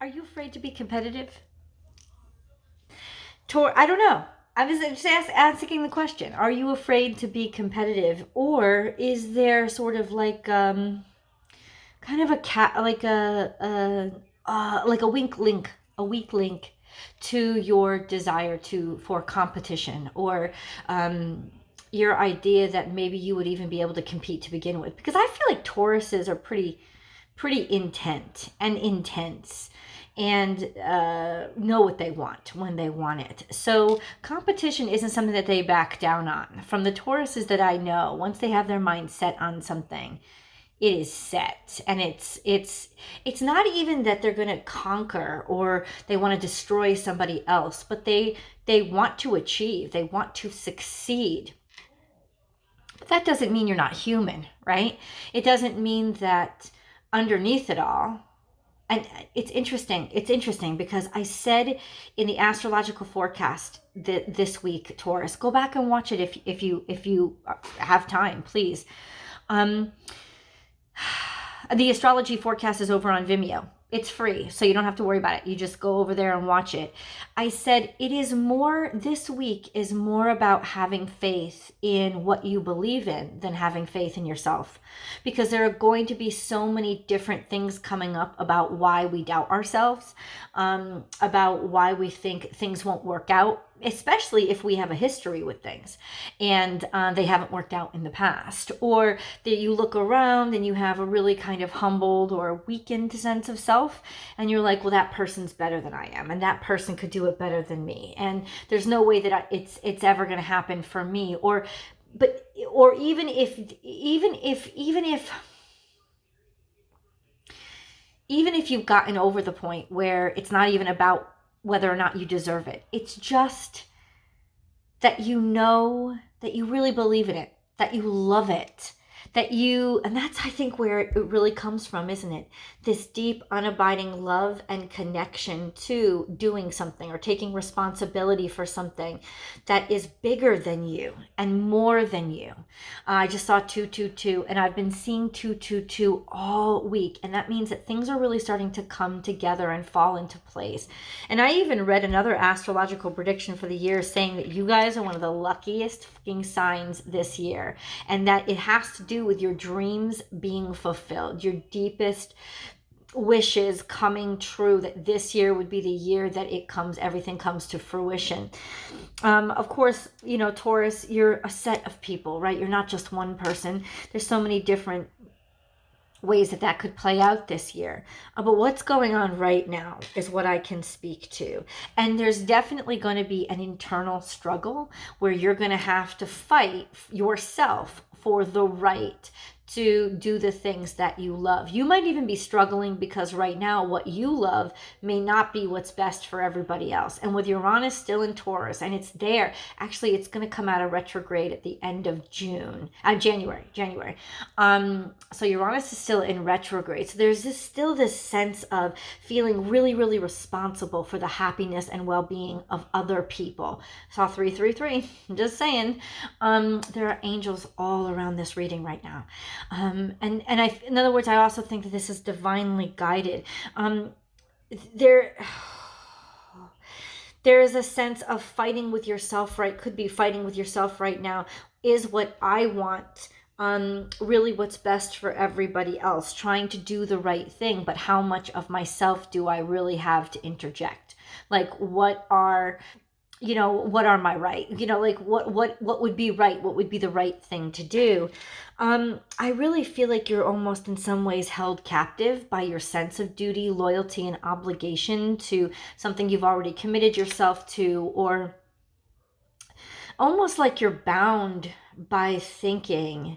Are you afraid to be competitive? I don't know. I was just asking the question. Are you afraid to be competitive, or is there sort of like kind of a cat, like a weak link to your desire for competition, or your idea that maybe you would even be able to compete to begin with? Because I feel like Tauruses are pretty intense and know what they want when they want it. So competition isn't something that they back down on. From the Tauruses that I know, once they have their mind set on something, it is set. And it's not even that they're going to conquer or they want to destroy somebody else, but they want to achieve, they want to succeed. But that doesn't mean you're not human, right? It doesn't mean that underneath it all. And it's interesting because I said in the astrological forecast that this week, Taurus, go back and watch it if you have time, please. The astrology forecast is over on Vimeo. It's free, so you don't have to worry about it. You just go over there and watch it. I said this week is more about having faith in what you believe in than having faith in yourself. Because there are going to be so many different things coming up about why we doubt ourselves, about why we think things won't work out, especially if we have a history with things and they haven't worked out in the past, or that you look around and you have a really kind of humbled or weakened sense of self, and you're like, well, that person's better than I am, and that person could do it better than me, and there's no way that it's ever going to happen for me. Or even if you've gotten over the point where it's not even about whether or not you deserve it. It's just that you know that you really believe in it, that you love it, and that's, I think, where it really comes from, isn't it? This deep, unabiding love and connection to doing something or taking responsibility for something that is bigger than you and more than you. I just saw 222, and I've been seeing 222 all week, and that means that things are really starting to come together and fall into place. And I even read another astrological prediction for the year saying that you guys are one of the luckiest fucking signs this year, and that it has to do with your dreams being fulfilled, your deepest wishes coming true, that this year would be the year that everything comes to fruition. Of course, Taurus, you're a set of people, right? You're not just one person. There's so many different ways that could play out this year. But what's going on right now is what I can speak to. And there's definitely going to be an internal struggle where you're going to have to fight yourself for the right to do the things that you love. You might even be struggling because right now what you love may not be what's best for everybody else. And with Uranus still in Taurus, and it's there, actually it's going to come out of retrograde at the end of January. So Uranus is still in retrograde. So there's still this sense of feeling really, really responsible for the happiness and well-being of other people. Saw 333. I'm just saying. There are angels all around this reading right now. In other words, I also think that this is divinely guided. There is a sense of fighting with yourself, right? Could be fighting with yourself right now. Is what I want really what's best for everybody else? Trying to do the right thing, but how much of myself do I really have to interject? Like, what are my right? What would be right? What would be the right thing to do? I really feel like you're almost in some ways held captive by your sense of duty, loyalty, and obligation to something you've already committed yourself to, or almost like you're bound by thinking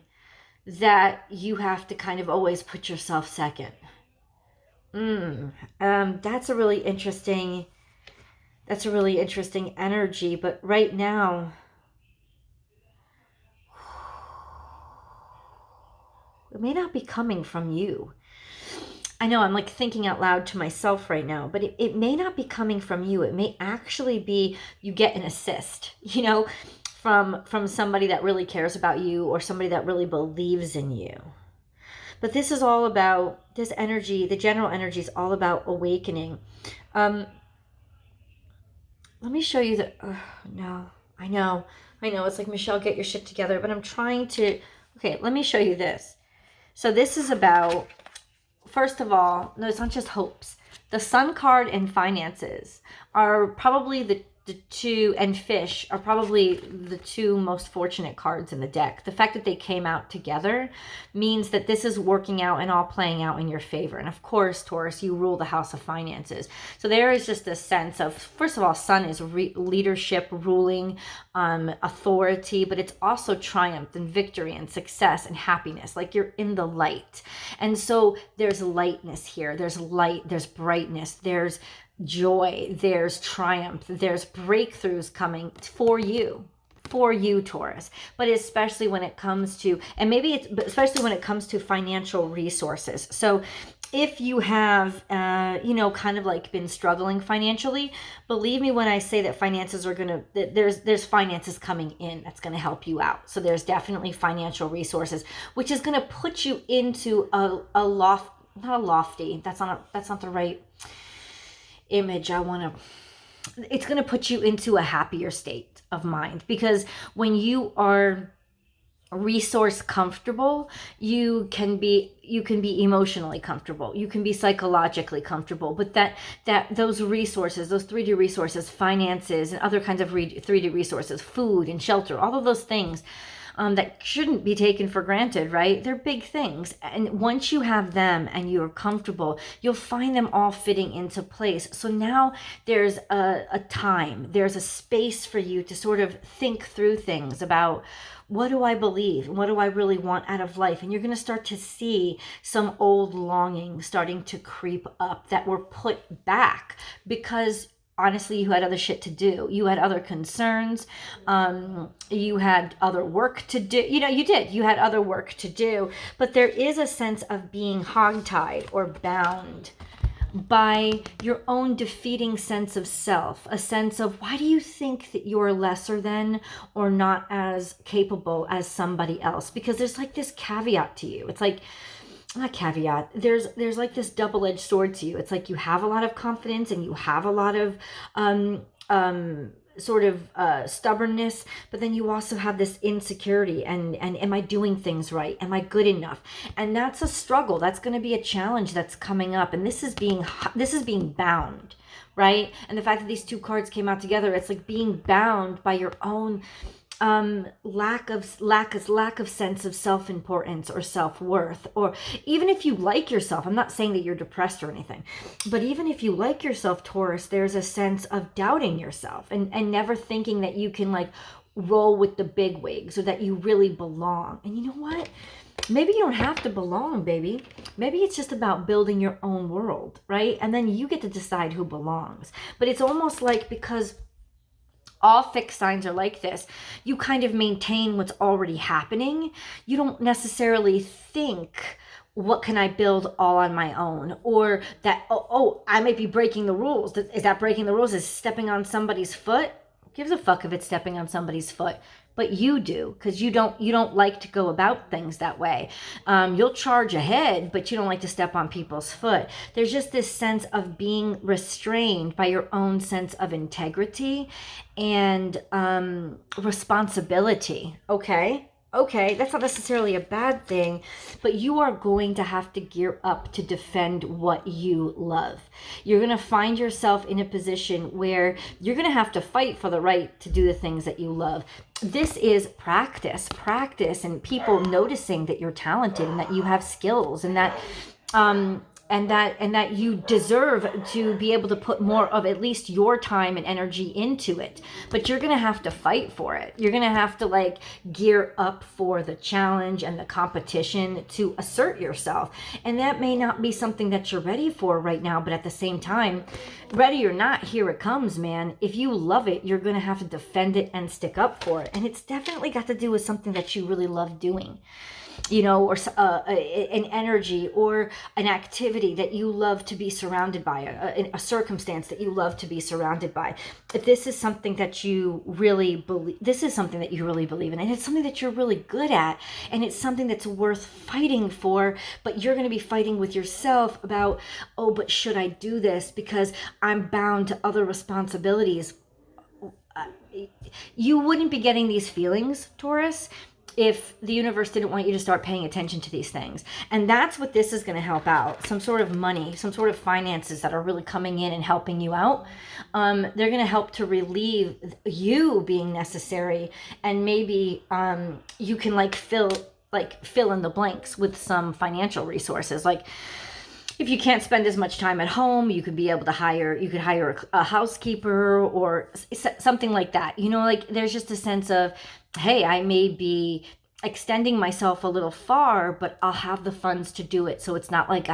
that you have to kind of always put yourself second. That's a really interesting energy. But right now, it may not be coming from you. I know I'm like thinking out loud to myself right now, but it may not be coming from you. It may actually be you get an assist, from somebody that really cares about you, or somebody that really believes in you. But this is all about, this energy, the general energy is all about awakening. Let me show you the, no, I know. It's like, Michelle, get your shit together, but I'm trying to, okay, let me show you this. So this is about, first of all, no, it's not just hopes. The Sun card and finances are probably the two, and fish are probably the two most fortunate cards in the deck. The fact that they came out together means that this is working out and all playing out in your favor. And of course, Taurus, you rule the house of finances. So there is just a sense of, first of all, Sun is leadership, ruling, authority, but it's also triumph and victory and success and happiness. Like you're in the light. And so there's lightness here. There's light, there's brightness, there's joy, there's triumph, there's breakthroughs coming for you, Taurus. But especially when it comes to, and maybe it's, but especially when it comes to financial resources. So if you have, kind of like been struggling financially, believe me when I say that finances are going to, there's finances coming in that's going to help you out. So there's definitely financial resources, which is going to put you into not a lofty, that's not the right image it's going to put you into a happier state of mind, because when you are resource comfortable, you can be emotionally comfortable, you can be psychologically comfortable, but that those resources, those 3D resources, finances and other kinds of 3D resources, food and shelter, all of those things that shouldn't be taken for granted, right? They're big things. And once you have them and you're comfortable, you'll find them all fitting into place. So now there's a time, there's a space for you to sort of think through things about, what do I believe? What do I really want out of life? And you're going to start to see some old longings starting to creep up that were put back because honestly, you had other shit to do. You had other concerns. You had other work to do. You had other work to do. But there is a sense of being hogtied or bound by your own defeating sense of self, a sense of, why do you think that you're lesser than or not as capable as somebody else? Because there's like this caveat to you. It's like, not caveat, there's like this double-edged sword to you. It's like you have a lot of confidence and you have a lot of stubbornness, but then you also have this insecurity and am I doing things right? Am I good enough? And that's a struggle. That's going to be a challenge that's coming up. And this is being bound, right? And the fact that these two cards came out together, it's like being bound by your own lack of sense of self-importance or self-worth. Or even if you like yourself, I'm not saying that you're depressed or anything, but even if you like yourself, Taurus, there's a sense of doubting yourself and never thinking that you can like roll with the big wigs or that you really belong. And you know what? Maybe you don't have to belong, baby. Maybe it's just about building your own world, right? And then you get to decide who belongs. But it's almost like, because all fixed signs are like this, you kind of maintain what's already happening. You don't necessarily think, what can I build all on my own? Or that, I might be breaking the rules. Is that breaking the rules? Is stepping on somebody's foot? Who gives a fuck if it's stepping on somebody's foot? But you do, because you don't like to go about things that way. You'll charge ahead, but you don't like to step on people's foot. There's just this sense of being restrained by your own sense of integrity and responsibility. Okay, that's not necessarily a bad thing, but you are going to have to gear up to defend what you love. You're going to find yourself in a position where you're going to have to fight for the right to do the things that you love. This is practice, and people noticing that you're talented and that you have skills and that you deserve to be able to put more of at least your time and energy into it. But you're going to have to fight for it. You're going to have to like gear up for the challenge and the competition to assert yourself. And that may not be something that you're ready for right now, but at the same time, ready or not, here it comes, man. If you love it, you're going to have to defend it and stick up for it. And it's definitely got to do with something that you really love doing. or an energy or an activity that you love to be surrounded by, a circumstance that you love to be surrounded by. If this is something that you really believe, in, and it's something that you're really good at, and it's something that's worth fighting for, but you're going to be fighting with yourself about, oh, but should I do this because I'm bound to other responsibilities? You wouldn't be getting these feelings, Taurus, if the universe didn't want you to start paying attention to these things. And that's what this is going to help out. Some sort of money, some sort of finances that are really coming in and helping you out. They're going to help to relieve you being necessary. And maybe you can fill in the blanks with some financial resources. Like, if you can't spend as much time at home, you could hire a housekeeper or something like that. There's just a sense of, hey, I may be extending myself a little far, but I'll have the funds to do it. So it's not like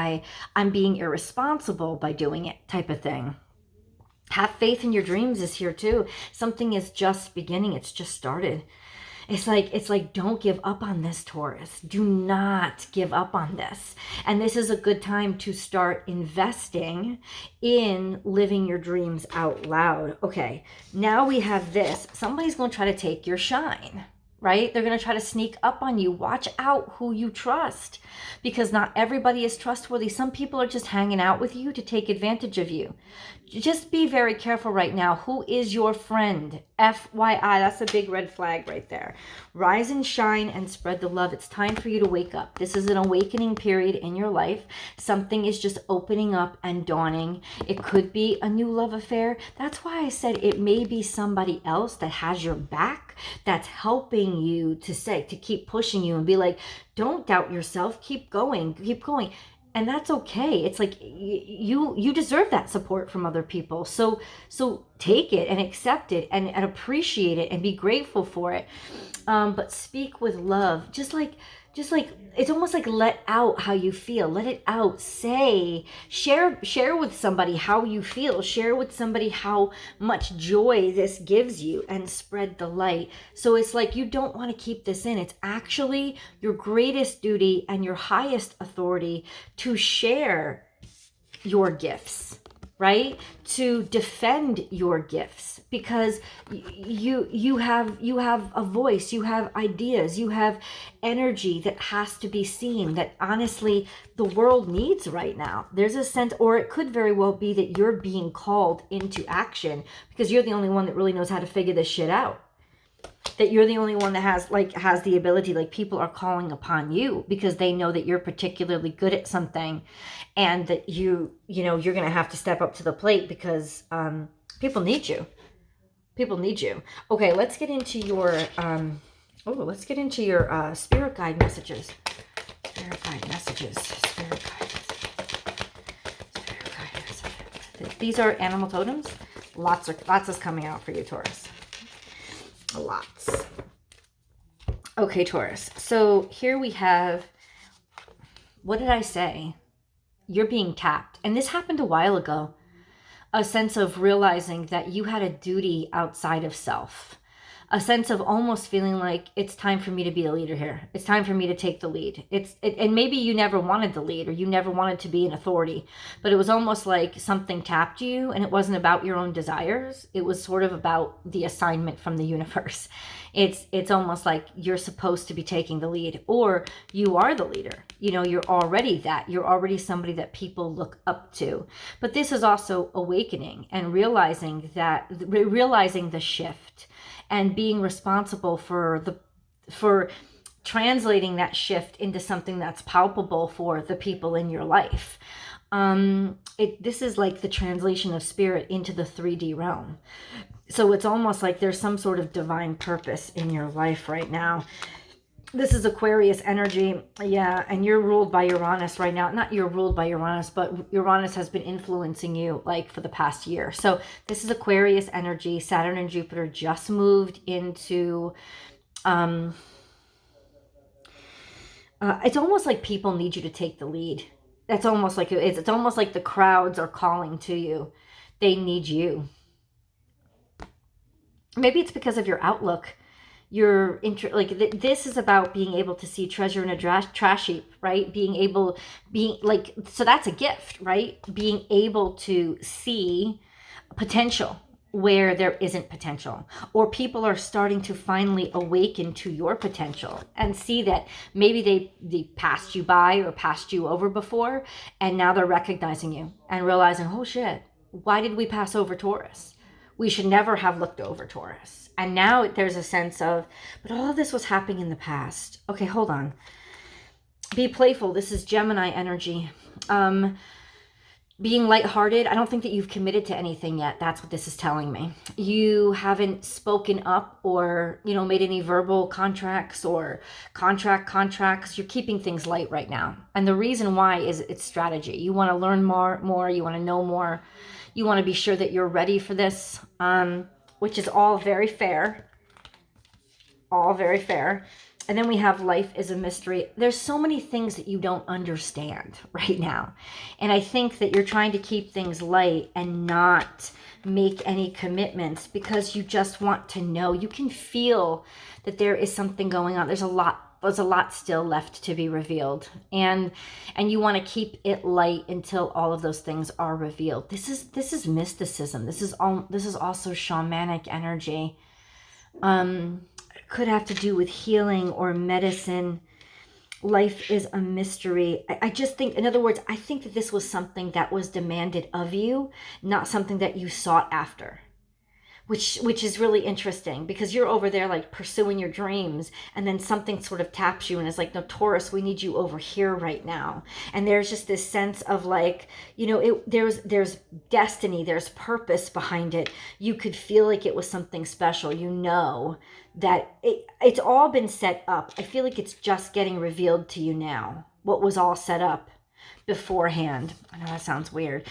I'm being irresponsible by doing it, type of thing. Have faith in your dreams is here too. Something is just beginning. It's just started. It's like, don't give up on this, Taurus. Do not give up on this. And this is a good time to start investing in living your dreams out loud. Okay, now we have this. Somebody's going to try to take your shine, right? They're going to try to sneak up on you. Watch out who you trust, because not everybody is trustworthy. Some people are just hanging out with you to take advantage of you. Just be very careful right now. Who is your friend? FYI, that's a big red flag right there. Rise and shine and spread the love. It's time for you to wake up. This is an awakening period in your life. Something is just opening up and dawning. It could be a new love affair. That's why I said it may be somebody else that has your back, that's helping you to keep pushing you and be like, don't doubt yourself. Keep going. Keep going. And that's okay. It's like you deserve that support from other people. So take it and accept it and appreciate it and be grateful for it. But speak with love. Just like it's almost like let out how you feel. Let it out. Share with somebody how you feel. Share with somebody how much joy this gives you, and spread the light. So it's like you don't want to keep this in. It's actually your greatest duty and your highest authority to share your gifts, right? To defend your gifts, because you have a voice, you have ideas, you have energy that has to be seen, that honestly the world needs right now. There's a sense, or it could very well be that you're being called into action because you're the only one that really knows how to figure this shit out. That you're the only one that has the ability, people are calling upon you because they know that you're particularly good at something, and that you're going to have to step up to the plate because people need you. People need you. Okay, let's get into your spirit guide messages. Spirit guide messages. Spirit guide messages. These are animal totems. Lots is coming out for you, Taurus. Lots. Okay, Taurus. So here we have, what did I say? You're being tapped. And this happened a while ago. A sense of realizing that you had a duty outside of self. A sense of almost feeling like it's time for me to be a leader here. It's time for me to take the lead. And maybe you never wanted the lead, or you never wanted to be an authority, but it was almost like something tapped you, and it wasn't about your own desires. It was sort of about the assignment from the universe. It's almost like you're supposed to be taking the lead, or you are the leader. You're already that. You're already somebody that people look up to. But this is also awakening and realizing the shift, and being responsible for translating that shift into something that's palpable for the people in your life. This is like the translation of spirit into the 3D realm. So it's almost like there's some sort of divine purpose in your life right now. This is Aquarius energy. Yeah, and you're ruled by Uranus right now. Not you're ruled by Uranus, but Uranus has been influencing you for the past year. So this is Aquarius energy. Saturn and Jupiter just moved into... it's almost like people need you to take the lead. It's almost like the crowds are calling to you. They need you. Maybe it's because of your outlook. This is about being able to see treasure in a trash heap, right? So that's a gift, right? Being able to see potential where there isn't potential, or people are starting to finally awaken to your potential and see that maybe they passed you by or passed you over before, and now they're recognizing you and realizing, oh shit, why did we pass over Taurus? We should never have looked over Taurus. And now there's a sense of, but all of this was happening in the past. Okay, hold on. Be playful. This is Gemini energy. Being lighthearted. I don't think that you've committed to anything yet. That's what this is telling me. You haven't spoken up or, made any verbal contracts or contracts. You're keeping things light right now. And the reason why is it's strategy. You want to learn more. You want to know more. You want to be sure that you're ready for this, which is all very fair. All very fair. And then we have life is a mystery. There's so many things that you don't understand right now. And I think that you're trying to keep things light and not make any commitments because you just want to know. You can feel that there is something going on. There's a lot still left to be revealed. And you want to keep it light until all of those things are revealed. This is mysticism. This is also shamanic energy. Could have to do with healing or medicine. Life is a mystery. I just think, in other words, I think that this was something that was demanded of you, not something that you sought after, which is really interesting because you're over there like pursuing your dreams, and then something sort of taps you and is like, no, Taurus, we need you over here right now. And there's just this sense of like, there's destiny, there's purpose behind it. You could feel like it was something special, that it's all been set up. I feel like it's just getting revealed to you now, what was all set up beforehand. I know that sounds weird.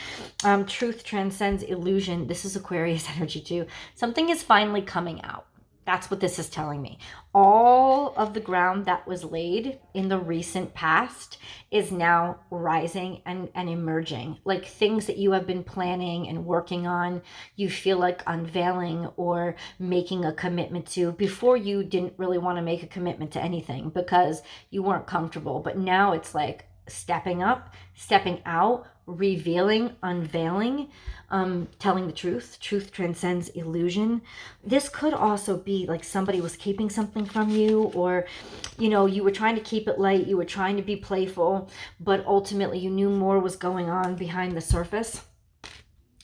Truth transcends illusion. This is Aquarius energy too. Something is finally coming out. That's what this is telling me. All of the ground that was laid in the recent past is now rising and emerging. Like things that you have been planning and working on, you feel like unveiling or making a commitment to. Before, you didn't really want to make a commitment to anything because you weren't comfortable. But now it's like stepping up, stepping out, revealing, unveiling, telling the truth. Truth transcends illusion. This could also be like somebody was keeping something from you, or, you were trying to keep it light. You were trying to be playful, but ultimately you knew more was going on behind the surface,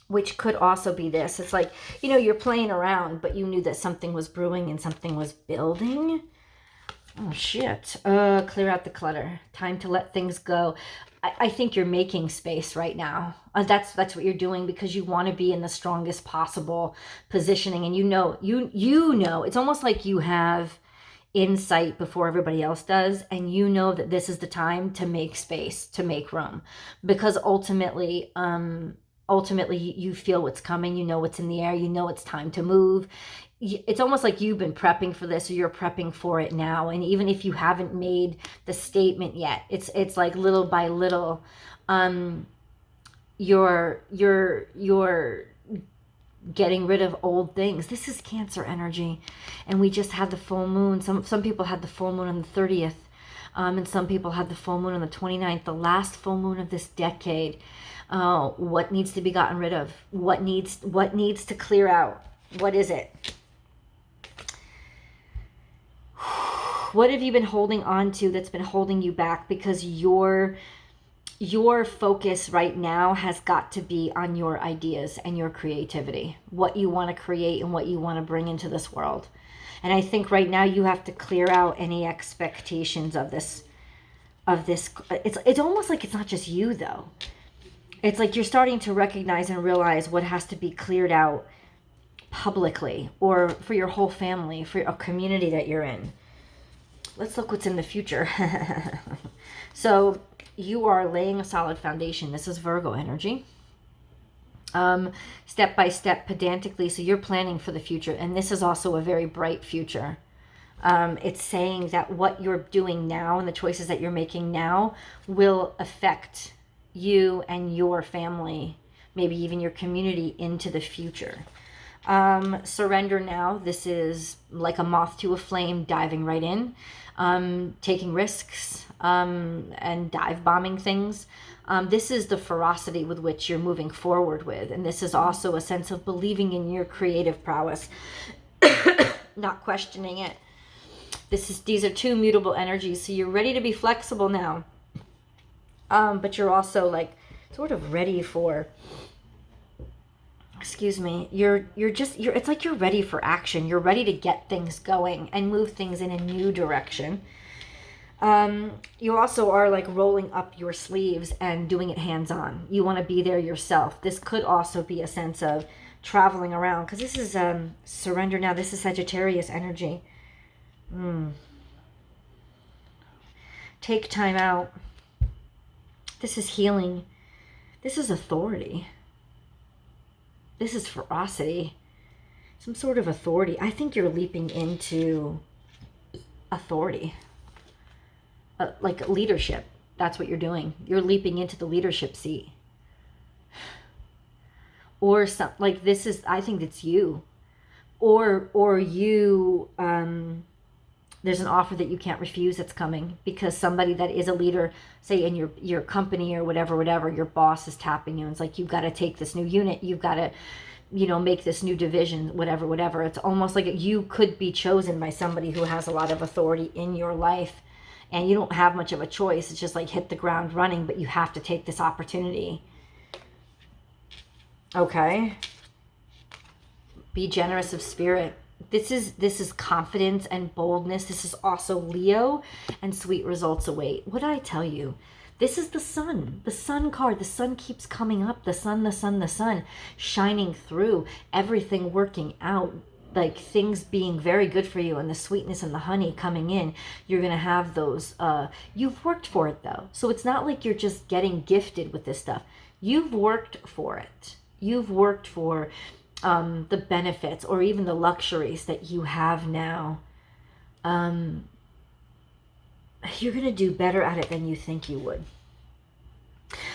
which could also be this. It's like, you're playing around, but you knew that something was brewing and something was building. Oh, shit. Clear out the clutter. Time to let things go. I think you're making space right now. That's what you're doing because you want to be in the strongest possible positioning. And it's almost like you have insight before everybody else does. And you know that this is the time to make space, to make room. Because ultimately you feel what's coming. You know what's in the air. You know it's time to move. It's almost like you've been prepping for this, or you're prepping for it now. And even if you haven't made the statement yet, it's like little by little, you're getting rid of old things. This is Cancer energy, and we just had the full moon. Some people had the full moon on the 30th, and some people had the full moon on the 29th, the last full moon of this decade. What needs to be gotten rid of? What needs to clear out? What is it? What have you been holding on to that's been holding you back? Because your focus right now has got to be on your ideas and your creativity, what you want to create and what you want to bring into this world. And I think right now you have to clear out any expectations of this. It's almost like it's not just you though. It's like you're starting to recognize and realize what has to be cleared out publicly, or for your whole family, for a community that you're in. Let's look what's in the future. So you are laying a solid foundation. This is Virgo energy. Step by step, pedantically. So you're planning for the future. And this is also a very bright future. It's saying that what you're doing now and the choices that you're making now will affect you and your family, maybe even your community into the future. Surrender now. This is like a moth to a flame, diving right in, taking risks, and dive bombing things. This is the ferocity with which you're moving forward with. And this is also a sense of believing in your creative prowess, not questioning it. These are two mutable energies. So you're ready to be flexible now. But you're also like sort of ready for, excuse me, it's like you're ready for action. You're ready to get things going and move things in a new direction. You also are like rolling up your sleeves and doing it hands-on. You want to be there yourself. This could also be a sense of traveling around, because this is surrender now. This is Sagittarius energy. Take time out. This is healing. This is authority. This is ferocity. Some sort of authority. I think you're leaping into authority. Like leadership. That's what you're doing. You're leaping into the leadership seat. Or some, like, this is, I think it's you. Or you, there's an offer that you can't refuse that's coming, because somebody that is a leader, say in your company or whatever, your boss is tapping you and it's like, you've got to take this new unit, you've got to, make this new division, whatever. It's almost like you could be chosen by somebody who has a lot of authority in your life, and you don't have much of a choice. It's just like hit the ground running, but you have to take this opportunity. Okay. Be generous of spirit. This is confidence and boldness. This is also Leo, and sweet results await. What did I tell you? This is the sun card. The sun keeps coming up. The sun shining through, everything working out, like things being very good for you, and the sweetness and the honey coming in. You're going to have those, you've worked for it though. So it's not like you're just getting gifted with this stuff. You've worked for it. You've worked for the benefits or even the luxuries that you have now. You're going to do better at it than you think you would.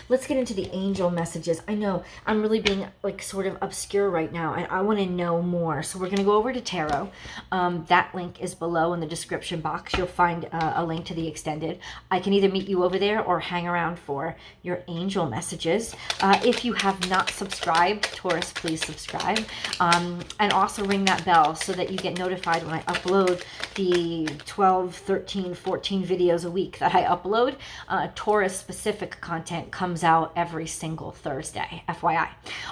Let's get into the angel messages. I know I'm really being like sort of obscure right now, and I want to know more. So we're going to go over to tarot. That link is below in the description box. You'll find a link to the extended. I can either meet you over there or hang around for your angel messages. If you have not subscribed, Taurus, please subscribe. And also ring that bell so that you get notified when I upload the 12, 13, 14 videos a week that I upload. Taurus specific content comes out every single Thursday, FYI.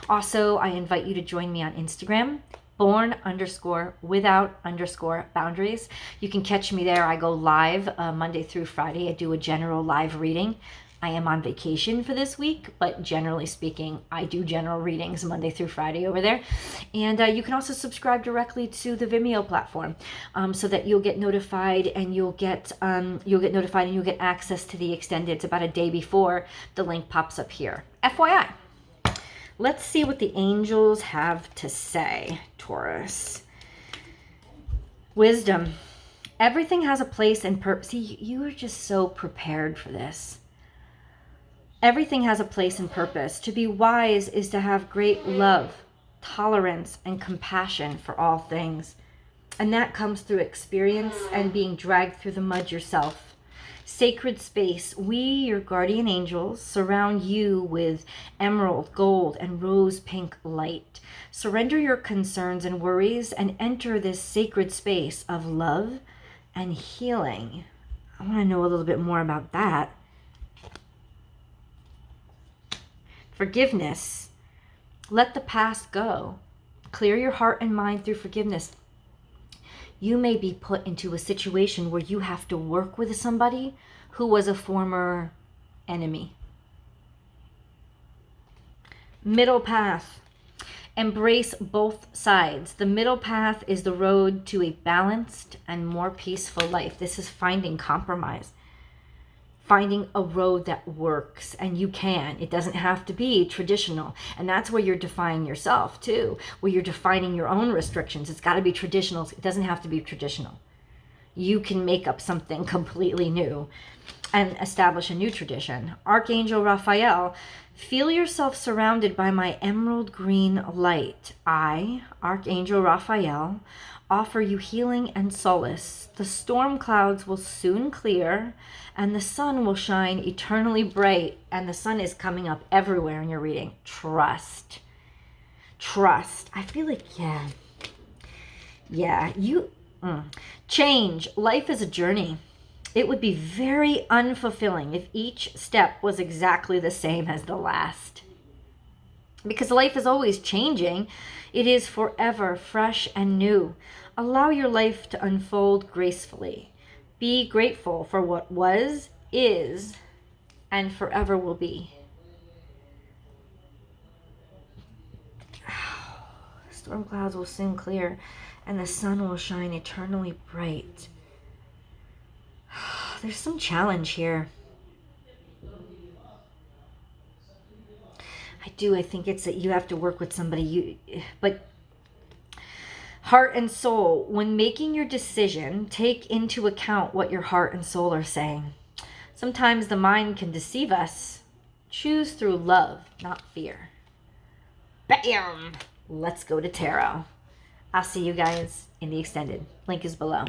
Also, I invite you to join me on Instagram, Born_without_boundaries. You can catch me there. I go live Monday through Friday. I do a general live reading. I am on vacation for this week, but generally speaking, I do general readings Monday through Friday over there. And you can also subscribe directly to the Vimeo platform, so that you'll get notified, and you'll get access to the extended. It's about a day before the link pops up here. FYI. Let's see what the angels have to say, Taurus. Wisdom. Everything has a place and purpose. See, you are just so prepared for this. Everything has a place and purpose. To be wise is to have great love, tolerance, and compassion for all things. And that comes through experience and being dragged through the mud yourself. Sacred space, we, your guardian angels, surround you with emerald, gold, and rose pink light. Surrender your concerns and worries and enter this sacred space of love and healing. I want to know a little bit more about that. Forgiveness. Let the past go. Clear your heart and mind through forgiveness. You may be put into a situation where you have to work with somebody who was a former enemy. Middle path. Embrace both sides. The middle path is the road to a balanced and more peaceful life. This is finding compromise. Finding a road that works, and you can. It doesn't have to be traditional. And that's where you're defining yourself too, where you're defining your own restrictions. It's got to be traditional. It doesn't have to be traditional. You can make up something completely new. and establish a new tradition. Archangel Raphael, feel yourself surrounded by my emerald green light. I, Archangel Raphael, offer you healing and solace. The storm clouds will soon clear, and the sun will shine eternally bright. And the sun is coming up everywhere in your reading. Trust. Trust. I feel like, change. Life is a journey. It would be very unfulfilling if each step was exactly the same as the last. Because life is always changing. It is forever fresh and new. Allow your life to unfold gracefully. Be grateful for what was, is, and forever will be. Storm clouds will soon clear, and the sun will shine eternally bright. There's some challenge here. I think it's that you have to work with somebody. But heart and soul, when making your decision, take into account what your heart and soul are saying. Sometimes the mind can deceive us. Choose through love, not fear. Bam! Let's go to tarot. I'll see you guys in the extended. Link is below.